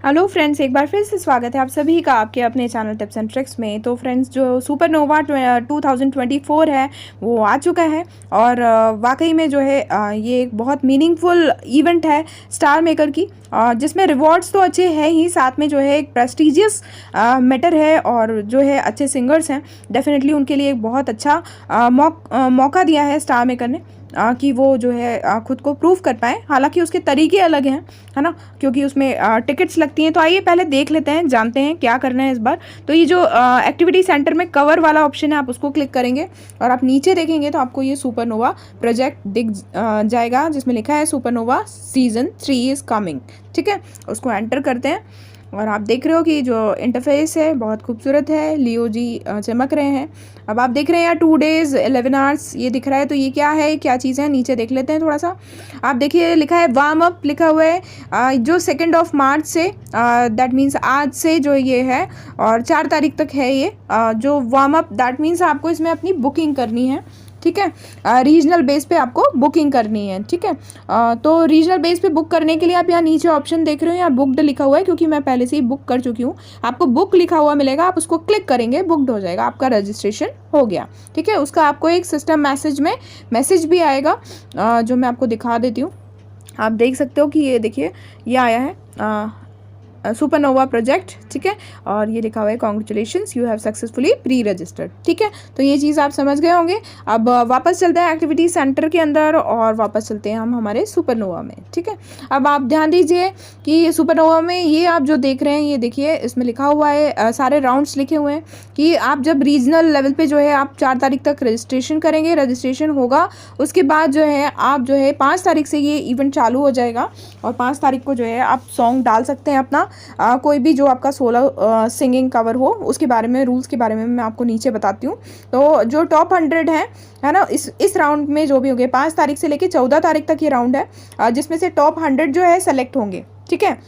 Hello friends, एक बार फिर से स्वागत है आप सभी का आपके अपने चैनल टिप्स एंड ट्रिक्स में। तो फ्रेंड्स, जो सुपरनोवा 2024 है वो आ चुका है और वाकई में जो है ये एक बहुत मीनिंगफुल इवेंट है स्टार मेकर की, जिसमें रिवॉर्ड्स तो अच्छे हैं ही, साथ में जो है एक प्रेस्टिजियस मैटर है और जो है अच्छे सिंगर्स हैं। डेफिनेटली उनके लिए एक बहुत अच्छा मौका दिया है स्टार मेकर ने कि वो जो है खुद को प्रूव कर पाए। हालांकि उसके तरीके अलग हैं, है ना, क्योंकि उसमें टिकट्स लगती हैं। तो आइए पहले देख लेते हैं, जानते हैं क्या करना है इस बार। तो ये जो एक्टिविटी सेंटर में कवर वाला ऑप्शन है, आप उसको क्लिक करेंगे और आप नीचे देखेंगे तो आपको ये सुपरनोवा प्रोजेक्ट दिख जाएगा, जिसमें लिखा है सुपरनोवा सीजन 3 इज़ कमिंग। ठीक है, उसको एंटर करते हैं और आप देख रहे हो कि जो इंटरफेस है बहुत खूबसूरत है। लियो जी चमक रहे हैं। अब आप देख रहे हैं यार 2 days 11 hours ये दिख रहा है। तो ये क्या है, क्या चीज़ है, नीचे देख लेते हैं थोड़ा सा। आप देखिए लिखा है वार्म अप, लिखा हुआ है जो 2 मार्च से, दैट मीन्स आज से जो ये है और 4 तारीख तक है ये जो वार्म अप। दैट मीन्स आपको इसमें अपनी बुकिंग करनी है। ठीक है, रीजनल बेस पे आपको बुकिंग करनी है। ठीक है, तो रीजनल बेस पे बुक करने के लिए आप यहाँ नीचे ऑप्शन देख रहे हो, यहाँ बुकड लिखा हुआ है, क्योंकि मैं पहले से ही बुक कर चुकी हूँ। आपको बुक लिखा हुआ मिलेगा, आप उसको क्लिक करेंगे, बुकड हो जाएगा, आपका रजिस्ट्रेशन हो गया। ठीक है, उसका आपको एक सिस्टम मैसेज में मैसेज भी आएगा जो मैं आपको दिखा देती हूँ। आप देख सकते हो कि ये देखिए ये आया है सुपरनोवा प्रोजेक्ट। ठीक है, और ये लिखा हुआ है congratulations you have successfully pre registered. ठीक है, तो ये चीज़ आप समझ गए होंगे। अब वापस चलते हैं एक्टिविटी सेंटर के अंदर और वापस चलते हैं हम हमारे सुपरनोवा में। ठीक है, अब आप ध्यान दीजिए कि सुपरनोवा में ये आप जो देख रहे हैं, ये देखिए इसमें लिखा हुआ है सारे राउंड्स लिखे हुए हैं कि आप जब रीजनल लेवल पे जो है आप 4 तारीख तक रजिस्ट्रेशन करेंगे, रजिस्ट्रेशन होगा, उसके बाद जो है आप जो है 5 तारीख से ये इवेंट चालू हो जाएगा और 5 तारीख को जो है आप सॉन्ग डाल सकते हैं अपना, कोई भी जो आपका 16 सिंगिंग कवर हो। उसके बारे में, रूल्स के बारे में मैं आपको नीचे बताती हूँ। तो जो टॉप 100 है ना, इस राउंड में जो भी होंगे 5 तारीख से लेके 14 तारीख तक ये राउंड है, जिसमें से टॉप 100 जो है सेलेक्ट होंगे। ठीक है,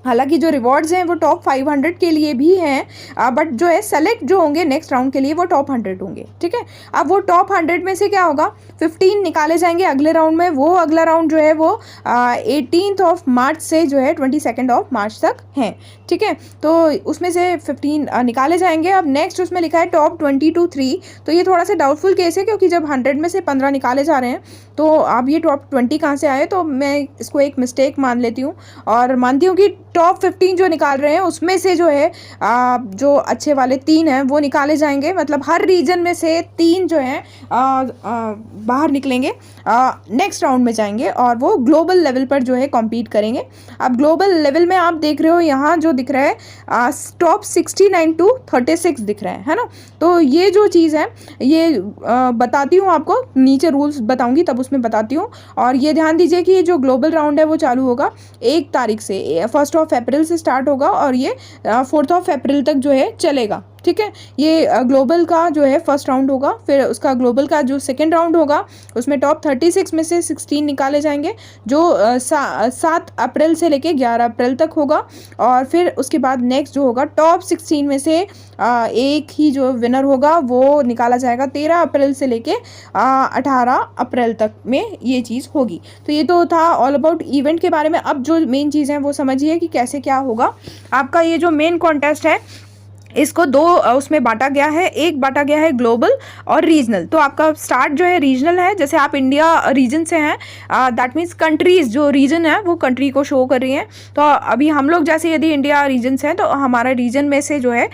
हालांकि जो रिवॉर्ड्स हैं वो टॉप 500 के लिए भी हैं, बट जो है सेलेक्ट जो होंगे नेक्स्ट राउंड के लिए वो टॉप 100 होंगे। ठीक है, अब वो टॉप 100 में से क्या होगा, 15 निकाले जाएंगे अगले राउंड में। वो अगला राउंड जो है वो 18 मार्च से जो है 22 मार्च तक है। ठीक है, तो उसमें से 15 निकाले जाएंगे। अब नेक्स्ट उसमें लिखा है टॉप 20 to 3। तो ये थोड़ा सा डाउटफुल केस है, क्योंकि जब 100 में से 15 निकाले जा रहे हैं तो अब ये टॉप 20 कहाँ से आए, तो मैं इसको एक मिस्टेक मान लेती हूँ और मानती हूँ कि टॉप 15 जो निकाल रहे हैं उसमें से जो है जो अच्छे वाले 3 हैं वो निकाले जाएंगे। मतलब हर रीजन में से 3 जो हैं बाहर निकलेंगे, नेक्स्ट राउंड में जाएंगे और वो ग्लोबल लेवल पर जो है कॉम्पीट करेंगे। अब ग्लोबल लेवल में आप देख रहे हो यहाँ जो दिख रहा है टॉप 69 to 36 दिख रहा है ना। तो ये जो चीज़ है ये बताती हूँ आपको, नीचे रूल्स बताऊँगी तब उसमें बताती हूँ। और ये ध्यान दीजिए कि ये जो ग्लोबल राउंड है वो चालू होगा 1 तारीख से, 1 अप्रैल से स्टार्ट होगा और ये 4 अप्रैल तक जो है चलेगा। ठीक है, ये ग्लोबल का जो है फर्स्ट राउंड होगा। फिर उसका ग्लोबल का जो सेकंड राउंड होगा उसमें टॉप 36 में से 16 निकाले जाएंगे, जो 7 अप्रैल से लेके 11 अप्रैल तक होगा। और फिर उसके बाद नेक्स्ट जो होगा टॉप 16 में से एक ही जो विनर होगा वो निकाला जाएगा 13 अप्रैल से लेके 18 अप्रैल तक में ये चीज़ होगी। तो ये तो था ऑल अबाउट इवेंट के बारे में। अब जो मेन चीज़ है वो समझिए कि कैसे क्या होगा। आपका ये जो मेन कॉन्टेस्ट है इसको 2 उसमें बांटा गया है। एक बांटा गया है ग्लोबल और रीजनल। तो आपका स्टार्ट जो है रीजनल है, जैसे आप इंडिया रीजन से हैं, दैट मीन्स कंट्रीज जो रीजन है वो कंट्री को शो कर रही हैं। तो अभी हम लोग जैसे यदि इंडिया रीजन से हैं तो हमारा रीजन में से जो है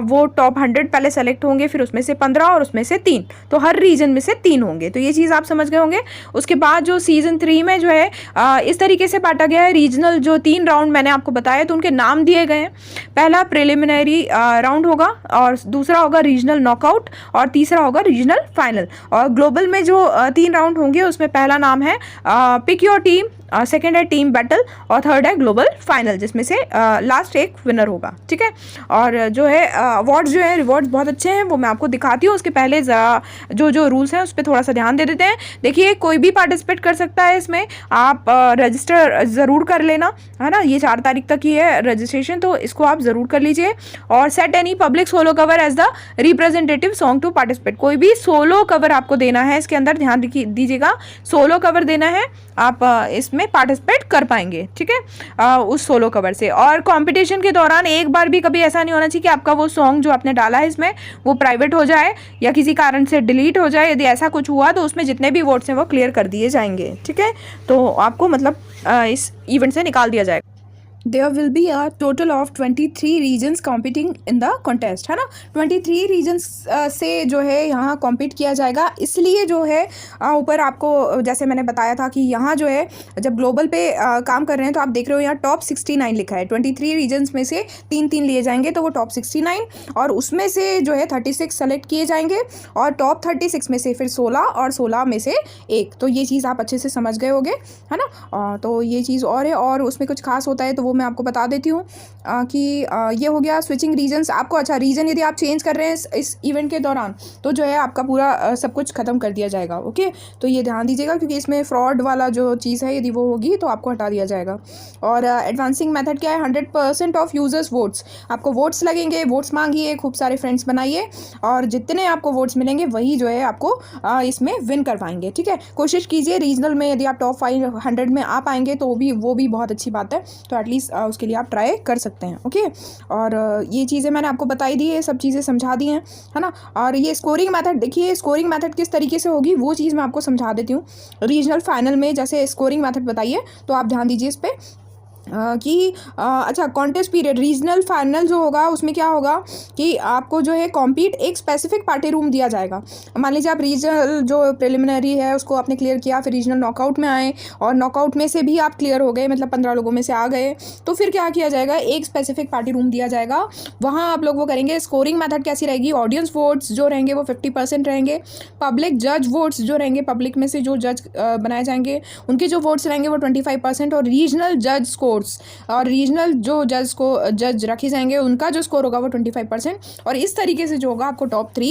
वो टॉप 100 पहले सेलेक्ट होंगे, फिर उसमें से 15 और उसमें से 3। तो हर रीजन में से 3 होंगे। तो ये चीज़ आप समझ गए होंगे। उसके बाद जो सीजन 3 में जो है इस तरीके से बांटा गया है। रीजनल जो 3 राउंड मैंने आपको बताया तो उनके नाम दिए गए हैं। पहला प्रिलिमिनरी राउंड होगा और दूसरा होगा रीजनल नॉकआउट और तीसरा होगा रीजनल फाइनल। और ग्लोबल में जो 3 राउंड होंगे उसमें पहला नाम है पिक योर टीम, सेकेंड है टीम बैटल और थर्ड है ग्लोबल फाइनल, जिसमें से लास्ट एक विनर होगा। ठीक है, और जो है अवार्ड्स जो है रिवॉर्ड्स बहुत अच्छे हैं, वो मैं आपको दिखाती हूँ। उसके पहले जो जो रूल्स हैं उस पर थोड़ा सा ध्यान दे देते हैं। देखिए कोई भी पार्टिसिपेट कर सकता है इसमें, आप रजिस्टर ज़रूर कर लेना, है ना। ये 4 तारीख तक ही है रजिस्ट्रेशन, तो इसको आप ज़रूर कर लीजिए। और set any public solo cover as the representative song to participate. कोई भी सोलो कवर आपको देना है इसके अंदर, ध्यान दीजिएगा, सोलो कवर देना है आप इसमें। इसमें पार्टिसिपेट कर पाएंगे, ठीक है, उस सोलो कवर से। और कंपटीशन के दौरान एक बार भी कभी ऐसा नहीं होना चाहिए कि आपका वो सॉन्ग जो आपने डाला है इसमें वो प्राइवेट हो जाए या किसी कारण से डिलीट हो जाए। यदि ऐसा कुछ हुआ तो उसमें जितने भी वोट्स हैं वो क्लियर कर दिए जाएंगे, ठीक है। तो आपको मतलब इस इवेंट से निकाल दिया जाएगा। There will be a total of 23 regions competing in the contest, है ना। 23 रीजन्स से जो है यहाँ कॉम्पीट किया जाएगा। इसलिए जो है ऊपर आपको जैसे मैंने बताया था कि यहाँ जो है जब ग्लोबल पे काम कर रहे हैं तो आप देख रहे हो यहाँ टॉप 69 लिखा है। 23 रीजन्स में से 3-3 लिए जाएंगे तो वो टॉप 69, और उसमें से जो है 36 सेलेक्ट किए जाएंगे, और टॉप 36 में से फिर 16 और 16 में से 1। तो ये चीज़ आप अच्छे से समझ गए होंगे, है ना। तो ये चीज़ और है, और उसमें कुछ खास होता है तो वो मैं आपको बता देती हूँ कि ये हो गया स्विचिंग रीजन्स। आपको अच्छा रीजन यदि आप चेंज कर रहे हैं इस इवेंट के दौरान तो जो है आपका पूरा सब कुछ ख़त्म कर दिया जाएगा, ओके। तो ये ध्यान दीजिएगा क्योंकि इसमें फ्रॉड वाला जो चीज़ है यदि वो होगी तो आपको हटा दिया जाएगा। और एडवांसिंग मेथड क्या है, 100% ऑफ यूजर्स वोट्स। आपको वोट्स लगेंगे, वोट्स मांगिए, खूब सारे फ्रेंड्स बनाइए, और जितने आपको वोट्स मिलेंगे वही जो है आपको इसमें विन कर पाएंगे, ठीक है। कोशिश कीजिए रीजनल में यदि आप टॉप 500 में आ पाएंगे तो वो भी बहुत अच्छी बात है। तो एटलीस्ट उसके लिए आप ट्राई कर सकते हैं, ओके। और ये चीज़ें मैंने आपको बताई दी है, सब चीज़ें समझा दी हैं, है ना। और ये स्कोरिंग मेथड देखिए, स्कोरिंग मेथड किस तरीके से होगी वो चीज़ मैं आपको समझा देती हूँ। रीजनल फाइनल में जैसे स्कोरिंग मेथड बताइए तो आप ध्यान दीजिए इस पर कि अच्छा कॉन्टेस्ट पीरियड रीजनल फाइनल जो होगा उसमें क्या होगा कि आपको जो है कॉम्पीट एक स्पेसिफिक पार्टी रूम दिया जाएगा। मान लीजिए आप रीजनल जो प्रिलिमिनरी है उसको आपने क्लियर किया, फिर रीजनल नॉकआउट में आए और नॉकआउट में से भी आप क्लियर हो गए, मतलब 15 लोगों में से आ गए, तो फिर क्या किया जाएगा, एक स्पेसिफिक पार्टी रूम दिया जाएगा, वहाँ आप लोग वो करेंगे। स्कोरिंग मेथड कैसी रहेगी, ऑडियंस वोट्स जो रहेंगे वो 50% रहेंगे, पब्लिक जज वोट्स जो रहेंगे, पब्लिक में से जो जज बनाए जाएंगे उनके जो वोट्स रहेंगे वो 25%, और रीजनल जज स्कोर और रीजनल जो जज रखे जाएंगे उनका जो स्कोर होगा वो 25%। और इस तरीके से जो होगा आपको टॉप 3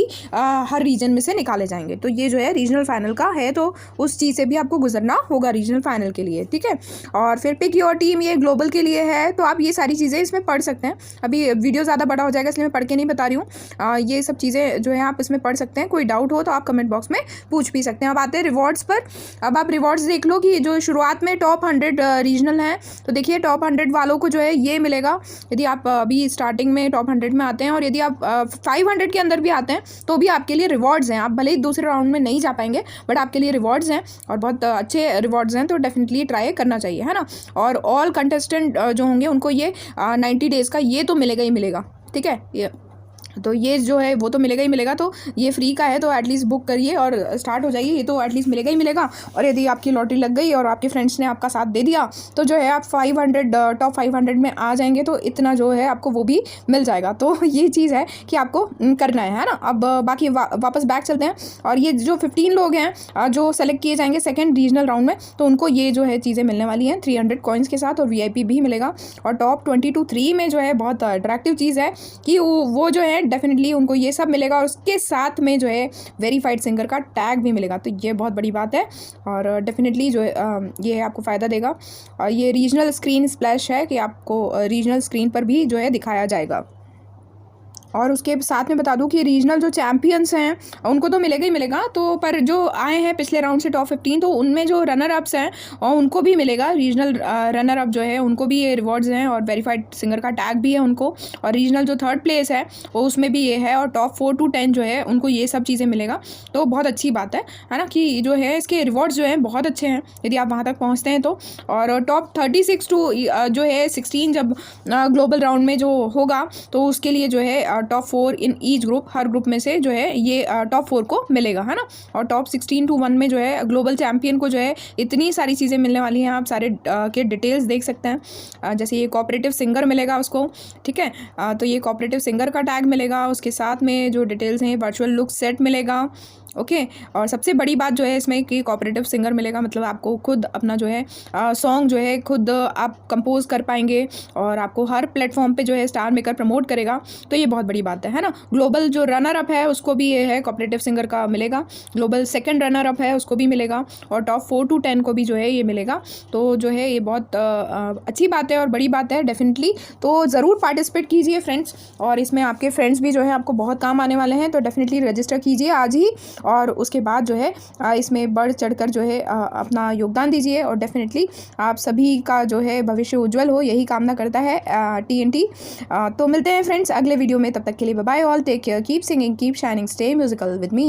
हर रीजन में से निकाले जाएंगे। तो ये जो है रीजनल फाइनल का है, तो उस चीज़ से भी आपको गुजरना होगा रीजनल फाइनल के लिए, ठीक है। और फिर पिक योर टीम, ये ग्लोबल के लिए है, तो आप ये सारी चीज़ें इसमें पढ़ सकते हैं। अभी वीडियो ज़्यादा बड़ा हो जाएगा इसलिए मैं पढ़ के नहीं बता रही हूँ। ये सब चीज़ें जो है आप इसमें पढ़ सकते हैं। कोई डाउट हो तो आप कमेंट बॉक्स में पूछ भी सकते हैं। अब आते हैं रिवॉर्ड्स पर। अब आप रिवॉर्ड्स देख लो कि जो शुरुआत में टॉप 100 रीजनल हैं, तो देखिए टॉप 100 वालों को जो है ये मिलेगा यदि आप अभी स्टार्टिंग में टॉप 100 में आते हैं, और यदि आप 500 के अंदर भी आते हैं तो भी आपके लिए रिवॉर्ड्स हैं। आप भले ही दूसरे राउंड में नहीं जा पाएंगे बट आपके लिए रिवॉर्ड्स हैं, और बहुत अच्छे रिवॉर्ड्स हैं, तो डेफिनेटली ट्राई करना चाहिए, है ना। और ऑल कंटेस्टेंट जो होंगे उनको ये 90 डेज़ का ये तो मिलेगा ही मिलेगा, ठीक है। ये तो ये जो है वो तो मिलेगा ही मिलेगा, तो ये फ्री का है तो एटलीस्ट बुक करिए और स्टार्ट हो जाइए, ये तो एटलीस्ट मिलेगा ही मिलेगा। और यदि आपकी लॉटरी लग गई और आपके फ्रेंड्स ने आपका साथ दे दिया तो जो है आप 500 टॉप 500 में आ जाएंगे, तो इतना जो है आपको वो भी मिल जाएगा। तो ये चीज़ है कि आपको करना है ना। अब बाकी वापस बैक चलते हैं, और ये जो 15 लोग हैं जो सेलेक्ट किए जाएंगे सेकेंड रीजनल राउंड में, तो उनको ये जो है चीज़ें मिलने वाली हैं 300 कॉइन्स के साथ, और VIP भी मिलेगा। और टॉप 22-3 में जो है बहुत अट्रैक्टिव चीज़ है कि वो जो है डेफिनेटली उनको ये सब मिलेगा, और उसके साथ में जो है वेरीफाइड सिंगर का टैग भी मिलेगा। तो ये बहुत बड़ी बात है, और डेफिनेटली जो है ये आपको फ़ायदा देगा। और ये रीजनल स्क्रीन स्प्लैश है कि आपको रीजनल स्क्रीन पर भी जो है दिखाया जाएगा। और उसके साथ में बता दूं कि रीजनल जो चैम्पियंस हैं उनको तो मिलेगा ही मिलेगा, तो पर जो आए हैं पिछले राउंड से टॉप 15, तो उनमें जो रनर अप्स हैं और उनको भी मिलेगा। रीजनल रनर अप जो है उनको भी ये रिवॉर्ड्स हैं, और वेरीफाइड सिंगर का टैग भी है उनको। और रीजनल जो 3rd प्लेस है वो उसमें भी ये है, और टॉप 4 to 10 जो है उनको ये सब चीज़ें मिलेगा। तो बहुत अच्छी बात है ना, कि जो है इसके रिवॉर्ड्स जो हैं बहुत अच्छे हैं यदि आप वहाँ तक पहुँचते हैं तो। और टॉप 36 to जो है 16 जब ग्लोबल राउंड में जो होगा तो उसके लिए जो है top 4 in each group, her group में से जो है ये टॉप 4 को मिलेगा, है ना। और टॉप 16 to 1 में जो है ग्लोबल चैम्पियन को जो है इतनी सारी चीज़ें मिलने वाली हैं, आप सारे के डिटेल्स देख सकते हैं। जैसे ये कोऑपरेटिव सिंगर मिलेगा उसको, ठीक है। तो ये कोऑपरेटिव सिंगर का टैग मिलेगा, उसके साथ में जो डिटेल्स हैं वर्चुअल लुक सेट मिलेगा, ओके। और सबसे बड़ी बात जो है इसमें कि कोऑपरेटिव सिंगर मिलेगा, मतलब आपको खुद अपना जो है सॉन्ग जो है खुद आप कंपोज कर पाएंगे, और आपको हर प्लेटफॉर्म पे जो है स्टार मेकर प्रमोट करेगा। तो ये बहुत बड़ी बात है ना। ग्लोबल जो रनर अप है उसको भी ये है कोऑपरेटिव सिंगर का मिलेगा, ग्लोबल सेकंड रनर अप है उसको भी मिलेगा, और टॉप 4 to 10 को भी जो है ये मिलेगा। तो जो है ये बहुत अच्छी बात है और बड़ी बात है डेफिनेटली। तो ज़रूर पार्टिसिपेट कीजिए फ्रेंड्स, और इसमें आपके फ्रेंड्स भी जो है आपको बहुत काम आने वाले हैं, तो डेफिनेटली रजिस्टर कीजिए आज ही। और उसके बाद जो है इसमें बढ़ चढ़कर जो है अपना योगदान दीजिए और डेफिनेटली आप सभी का जो है भविष्य उज्जवल हो, यही कामना करता है TNT। तो मिलते हैं फ्रेंड्स अगले वीडियो में, तब तक के लिए bye bye all, take care, keep singing, keep shining, stay musical with me.